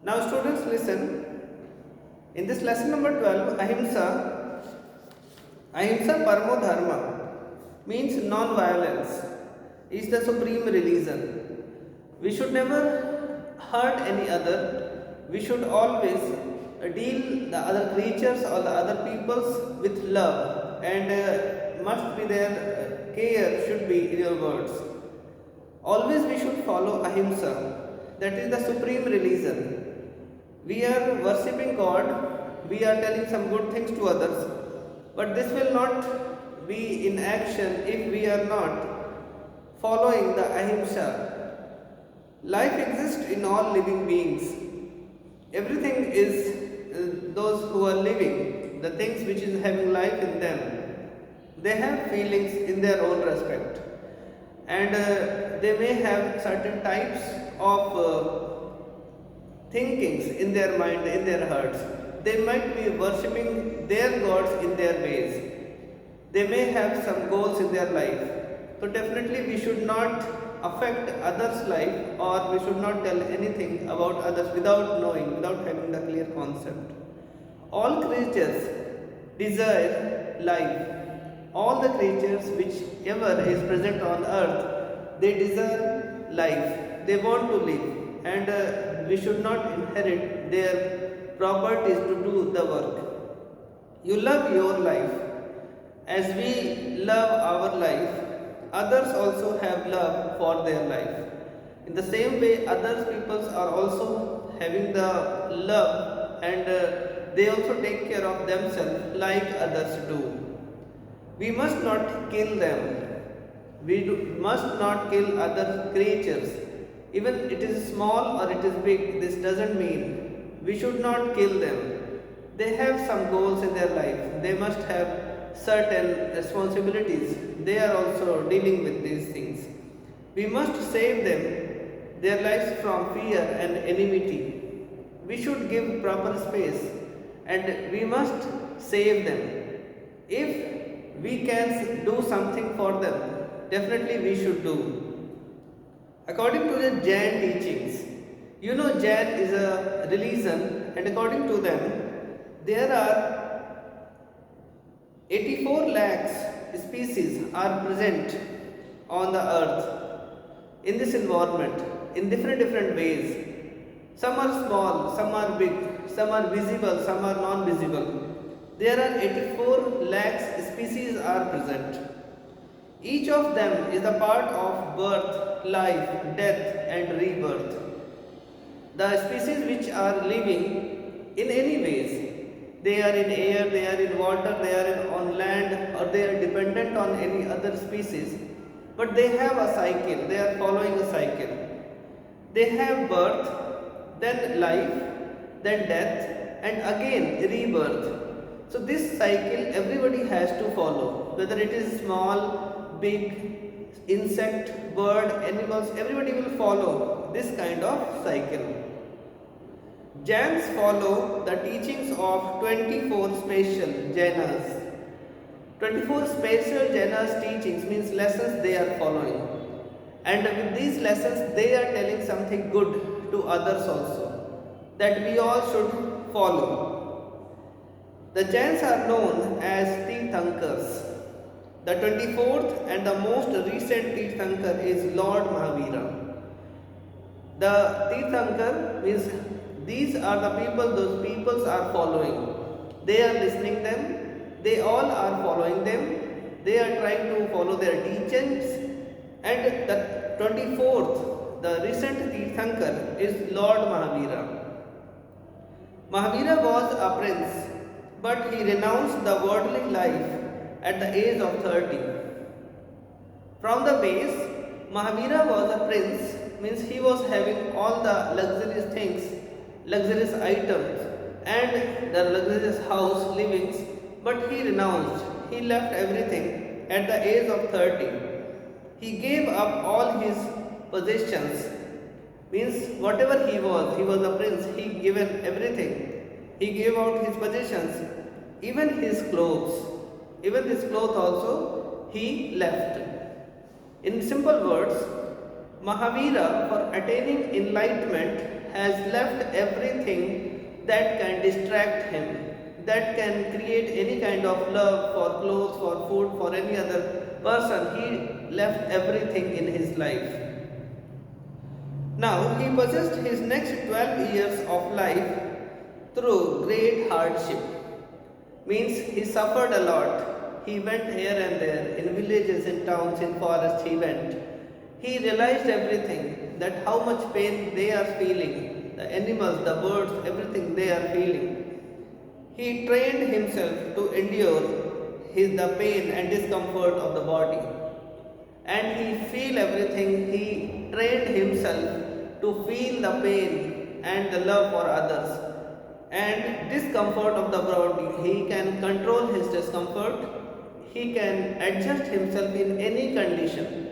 Now students listen. In this lesson number 12, Ahimsa Paramo Dharma means non-violence is the supreme religion. We should never hurt any other. We should always deal the other creatures or the other peoples with love, and must be their care should be in your words. Always we should follow Ahimsa, that is the supreme religion. We are worshipping God, we are telling some good things to others, but this will not be in action if we are not following the Ahimsa. Life exists in all living beings. Everything is those who are living, the things which is having life in them. They have feelings in their own respect, and they may have certain types of thinkings in their mind, in their hearts. They might be worshipping their gods in their ways. They may have some goals in their life. So definitely we should not affect others' life, or we should not tell anything about others without knowing, without having the clear concept. All creatures desire life. All the creatures whichever is present on earth, they desire life. They want to live, and we should not inherit their properties to do the work. You love your life. As we love our life, others also have love for their life. In the same way, other peoples are also having the love, and they also take care of themselves like others do. We must not kill them. Must not kill other creatures. Even it is small or it is big, this doesn't mean we should not kill them. They have some goals in their life. They must have certain responsibilities. They are also dealing with these things. We must save them, their lives from fear and enmity. We should give proper space, and we must save them. If we can do something for them, definitely we should do. According to the Jain teachings, you know Jain is a religion, and according to them, there are 84 lakhs species are present on the earth in this environment in different ways. Some are small, some are big, some are visible, some are non-visible. There are 84 lakhs species are present. Each of them is a part of birth, life, death and rebirth. The species which are living in any ways, they are in air, they are in water, they are on land, or they are dependent on any other species, but they have a cycle, they are following a cycle. They have birth, then life, then death, and again rebirth. So this cycle everybody has to follow, whether it is small, big, insect, bird, animals, everybody will follow this kind of cycle. Jains follow the teachings of 24 special Jainas. 24 special Jainas teachings means lessons they are following. And with these lessons they are telling something good to others also, that we all should follow. The Jains are known as Tirthankars. The 24th and the most recent Tirthankar is Lord Mahavira. The Tirthankar means these are the people, those peoples are following. They are listening them, they all are following them, they are trying to follow their teachings. And the 24th, the recent Tirthankar is Lord Mahavira. Mahavira was a prince, but he renounced the worldly life at the age of 30. From the base, Mahavira was a prince, means he was having all the luxurious things, luxurious items and the luxurious house livings, but he renounced, he left everything at the age of 30. He gave up all his possessions, means whatever he was a prince, he given everything. He gave out his possessions, even his clothes. Even his cloth also he left. In simple words, Mahavira, for attaining enlightenment, has left everything that can distract him, that can create any kind of love for clothes, for food, for any other person. He left everything in his life. Now he possessed his next 12 years of life through great hardship. Means he suffered a lot. He went here and there, in villages, in towns, in forests he went. He realized everything, that how much pain they are feeling, the animals, the birds, everything they are feeling. He trained himself to endure the pain and discomfort of the body. And he feel everything, he trained himself to feel the pain and the love for others. And discomfort of the body, he can control his discomfort, he can adjust himself in any condition.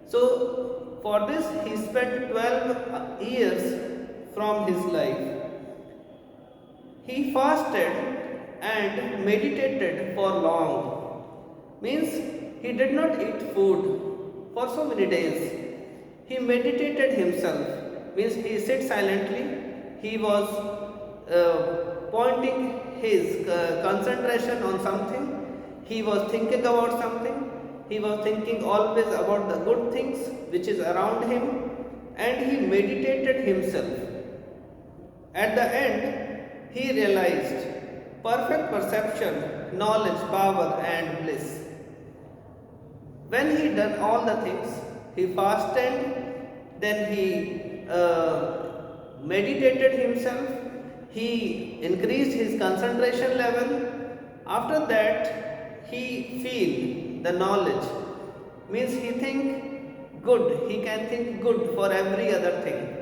So, for this, he spent 12 years from his life. He fasted and meditated for long. Means he did not eat food for so many days. He meditated himself. Means he sit silently. He was pointing his concentration on something. He was thinking about something. He was thinking always about the good things which is around him, and he meditated himself. At the end, he realized perfect perception, knowledge, power, and bliss. When he done all the things, he fasted, then he meditated himself, he increased his concentration level. After that, he feel the knowledge, means he think good, he can think good for every other thing.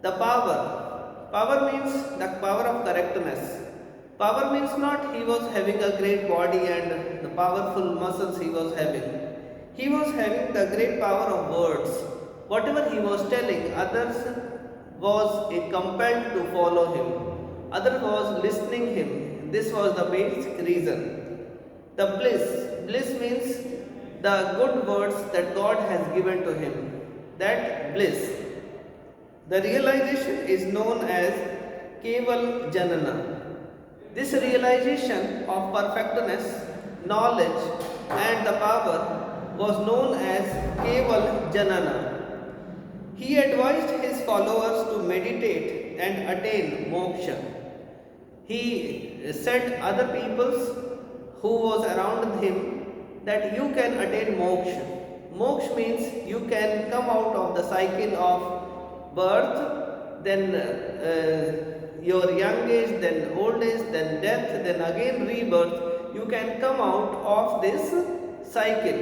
The power means the power of correctness. Power means not he was having a great body and the powerful muscles he was having. He was having the great power of words. Whatever he was telling, others was compelled to follow him. Others was listening him. This was the basic reason. The bliss means the good words that God has given to him. That bliss. The realization is known as Keval Janana. This realization of perfectness, knowledge and the power was known as Keval Janana. He advised his followers to meditate and attain moksha. He said other peoples who was around him that you can attain moksha. Moksha means you can come out of the cycle of birth, then your young age, then old age, then death, then again rebirth. You can come out of this cycle.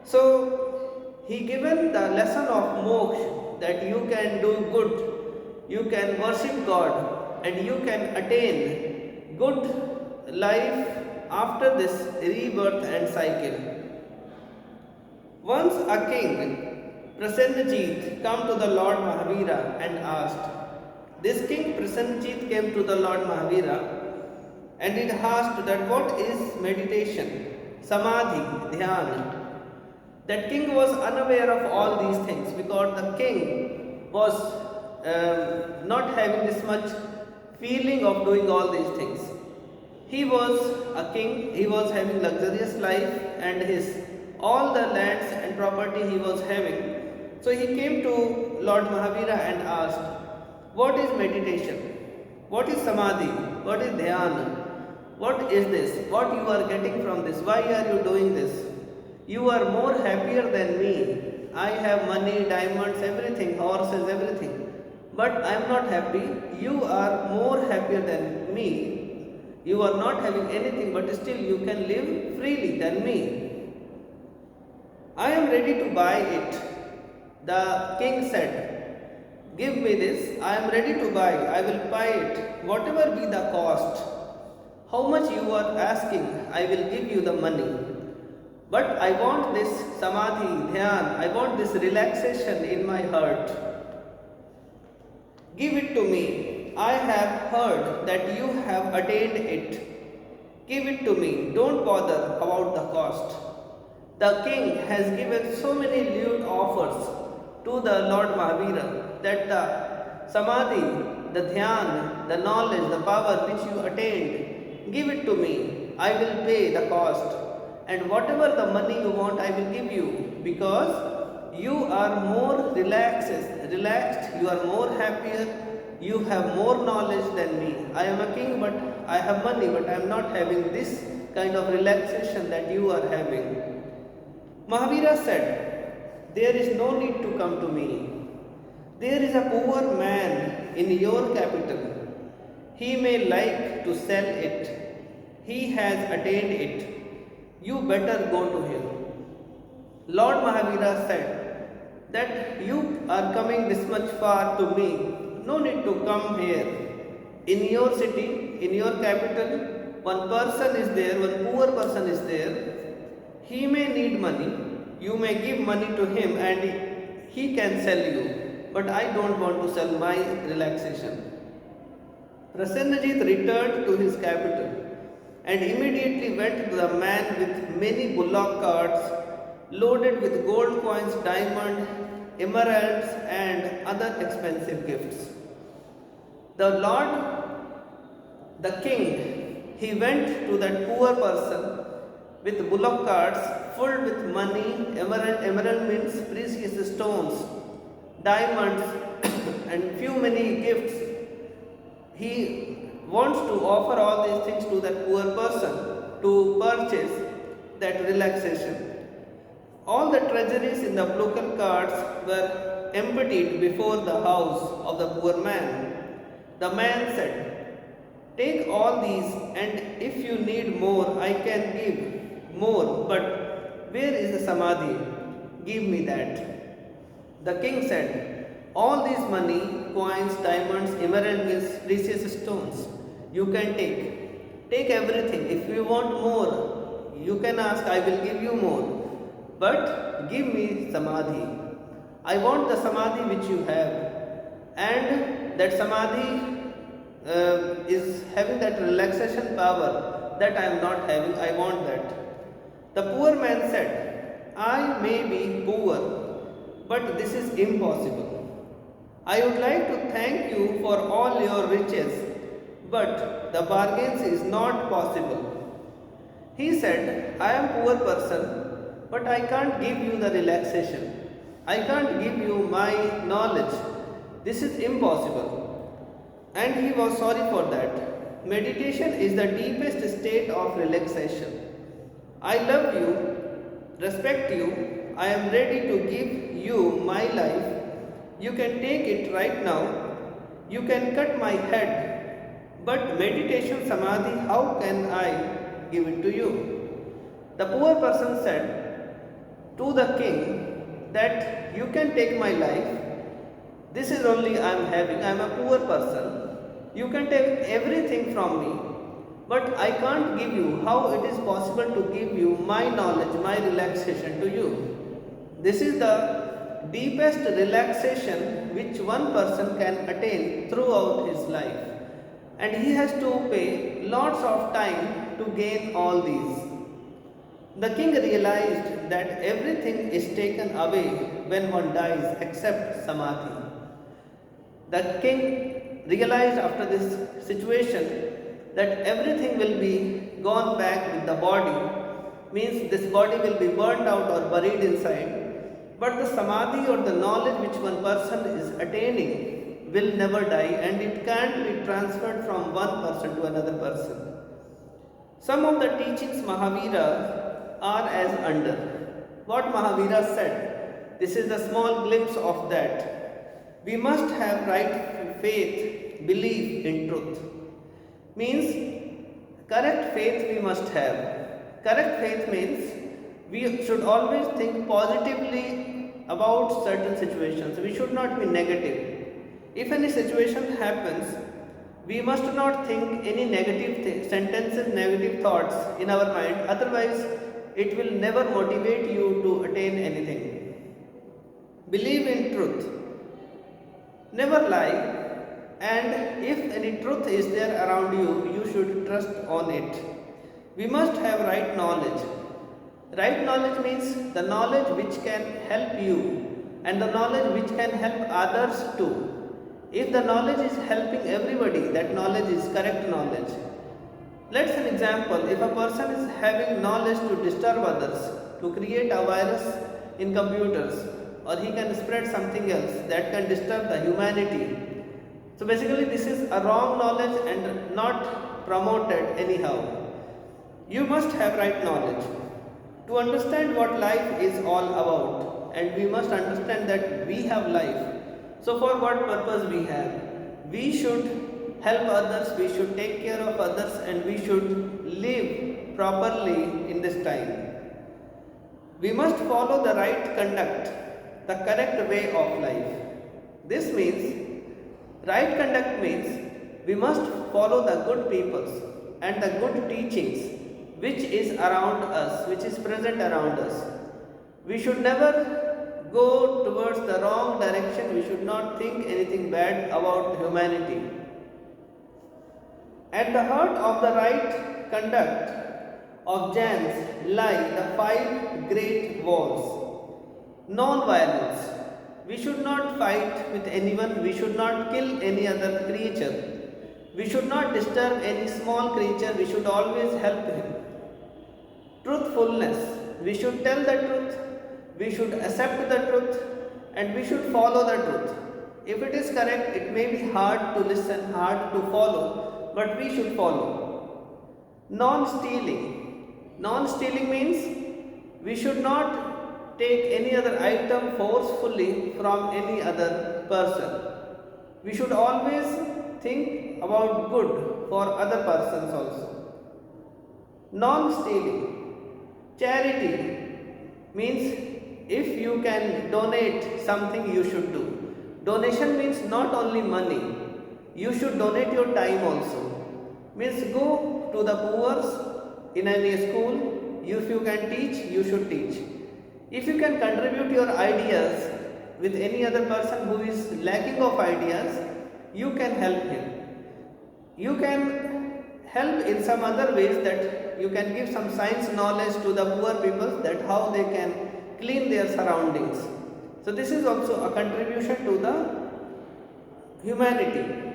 So he given the lesson of moksha, that you can do good, you can worship God, and you can attain good life after this rebirth and cycle. Once a king, Prasenjit, come to the Lord Mahavira and asked. This king Prasenjit came to the Lord Mahavira and it asked that what is meditation, samadhi, dhyana. That king was unaware of all these things because the king was not having this much feeling of doing all these things. He was a king, he was having luxurious life and his all the lands and property he was having. So he came to Lord Mahavira and asked, what is meditation? What is samadhi? What is dhyana? What is this? What you are getting from this? Why are you doing this? You are more happier than me. I have money, diamonds, everything, horses, everything. But I am not happy. You are more happier than me. You are not having anything, but still you can live freely than me. I am ready to buy it. The king said, give me this, I am ready to buy, I will buy it, whatever be the cost. How much you are asking, I will give you the money. But I want this samadhi, dhyan, I want this relaxation in my heart. Give it to me. I have heard that you have attained it. Give it to me. Don't bother about the cost. The king has given so many lewd offers to the Lord Mahavira that the samadhi, the dhyan, the knowledge, the power which you attained, give it to me. I will pay the cost. And whatever the money you want, I will give you because you are more relaxed, you are more happier, you have more knowledge than me. I am a king, but I have money, but I am not having this kind of relaxation that you are having. Mahavira said, there is no need to come to me. There is a poor man in your capital. He may like to sell it. He has attained it. You better go to him. Lord Mahavira said that you are coming this much far to me. No need to come here. In your city, in your capital, one person is there, one poor person is there. He may need money, you may give money to him and he can sell you, but I don't want to sell my relaxation. Prasenajit returned to his capital and immediately went to the man with many bullock carts loaded with gold coins, diamond, emeralds and other expensive gifts. The Lord, the king, he went to that poor person with bullock carts full with money, emerald means precious stones, diamonds and few many gifts. He wants to offer all these things to that poor person to purchase that relaxation. All the treasuries in the local carts were emptied before the house of the poor man. The man said, take all these and if you need more, I can give more, but where is the samadhi? Give me that. The king said, all these money, coins, diamonds, emerald means precious stones, you can take. Take everything. If you want more, you can ask, I will give you more. But give me samadhi. I want the samadhi which you have. And that samadhi is having that relaxation power that I am not having. I want that. The poor man said, I may be poor, but this is impossible. I would like to thank you for all your riches, but the bargains is not possible. He said, I am poor person, but I can't give you the relaxation. I can't give you my knowledge. This is impossible. And he was sorry for that. Meditation is the deepest state of relaxation. I love you, respect you, I am ready to give you my life. You can take it right now. You can cut my head. But meditation samadhi, how can I give it to you? The poor person said to the king that you can take my life. This is only I am having. I am a poor person. You can take everything from me. But I can't give you how it is possible to give you my knowledge, my relaxation to you. This is the deepest relaxation which one person can attain throughout his life. And he has to pay lots of time to gain all these. The king realized that everything is taken away when one dies except samadhi. The king realized after this situation that everything will be gone back with the body, means this body will be burnt out or buried inside, but the samadhi or the knowledge which one person is attaining will never die and it can't be transferred from one person to another person. Some of the teachings Mahavira are as under. What Mahavira said, this is a small glimpse of that. We must have right faith, belief in truth. Means correct faith we must have. Correct faith means we should always think positively about certain situations. We should not be negative. If any situation happens, we must not think any negative sentences, negative thoughts in our mind. Otherwise, it will never motivate you to attain anything. Believe in truth. Never lie. And if any truth is there around you, you should trust on it. We must have right knowledge. Right knowledge means the knowledge which can help you and the knowledge which can help others too. If the knowledge is helping everybody, that knowledge is correct knowledge. Let's an example. If a person is having knowledge to disturb others, to create a virus in computers, or he can spread something else that can disturb the humanity. So basically this is a wrong knowledge and not promoted anyhow. You must have right knowledge to understand what life is all about, and we must understand that we have life. So for what purpose we have? We should help others, we should take care of others, and we should live properly in this time. We must follow the right conduct, the correct way of life. This means, right conduct means we must follow the good peoples and the good teachings which is around us, which is present around us. We should never go towards the wrong direction, we should not think anything bad about humanity. At the heart of the right conduct of Jains lie the 5 great wars. Non-violence. We should not fight with anyone, we should not kill any other creature. We should not disturb any small creature, we should always help him. Truthfulness. We should tell the truth, we should accept the truth, and we should follow the truth. If it is correct, it may be hard to listen, hard to follow, but we should follow. Non-stealing. Non-stealing means we should not take any other item forcefully from any other person. We should always think about good for other persons also. Non-stealing. Charity means if you can donate something, you should do. Donation means not only money, you should donate your time also. Means go to the poor in any school, if you can teach, you should teach. If you can contribute your ideas with any other person who is lacking of ideas, you can help him. You can help in some other ways, that you can give some science knowledge to the poor people, that how they can clean their surroundings. So this is also a contribution to the humanity.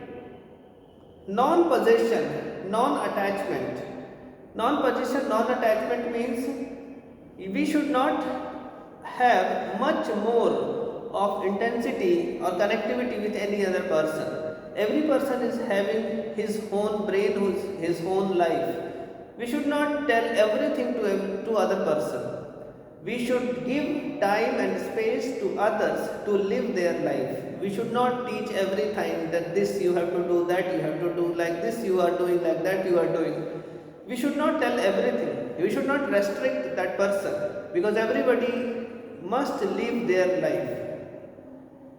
Non-possession, non-attachment. Non-possession, non-attachment means we should not have much more of intensity or connectivity with any other person. Every person is having his own brain, his own life. We should not tell everything to other person. We should give time and space to others to live their life. We should not teach every time that this you have to do, that you have to do, like this you are doing, like that you are doing. We should not tell everything. We should not restrict that person, because everybody must live their life.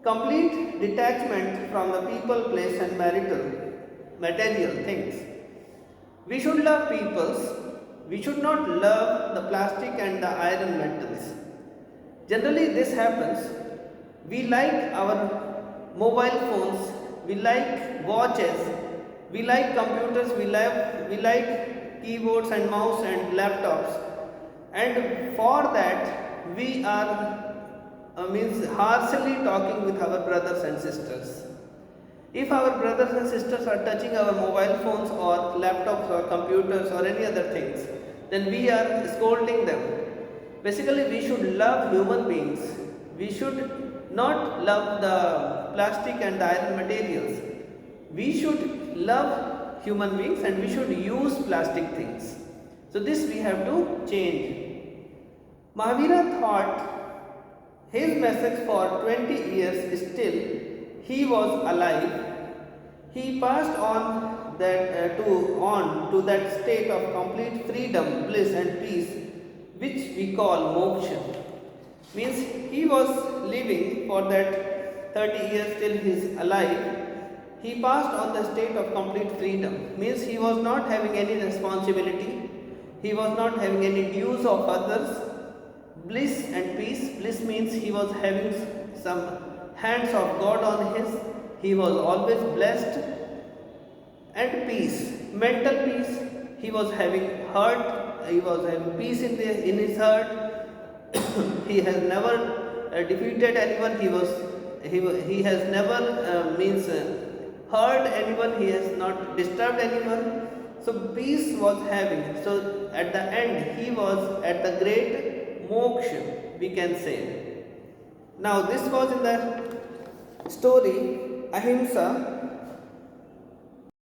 Complete detachment from the people, place and material things. We should love peoples. We should not love the plastic and the iron metals. Generally this happens. We like our mobile phones, we like watches, we like computers, we like keyboards and mouse and laptops. And for that we are harshly talking with our brothers and sisters. If our brothers and sisters are touching our mobile phones or laptops or computers or any other things, then we are scolding them. Basically, we should love human beings. We should not love the plastic and the iron materials. We should love human beings and we should use plastic things. So this we have to change. Mahavira thought his message for 20 years still he was alive. He passed on that to that state of complete freedom, bliss and peace, which we call moksha. Means he was living for that 30 years till he is alive. He passed on the state of complete freedom. Means he was not having any responsibility. He was not having any dues of others. Bliss and peace. Bliss means he was having some hands of God on his. He was always blessed. And peace, mental peace. He was having heart he was having peace in his heart. He has never defeated anyone. He has never means hurt anyone. He has not disturbed anyone. So peace was having. So at the end he was at the great moksha, we can say. Now this was in the story ahimsa.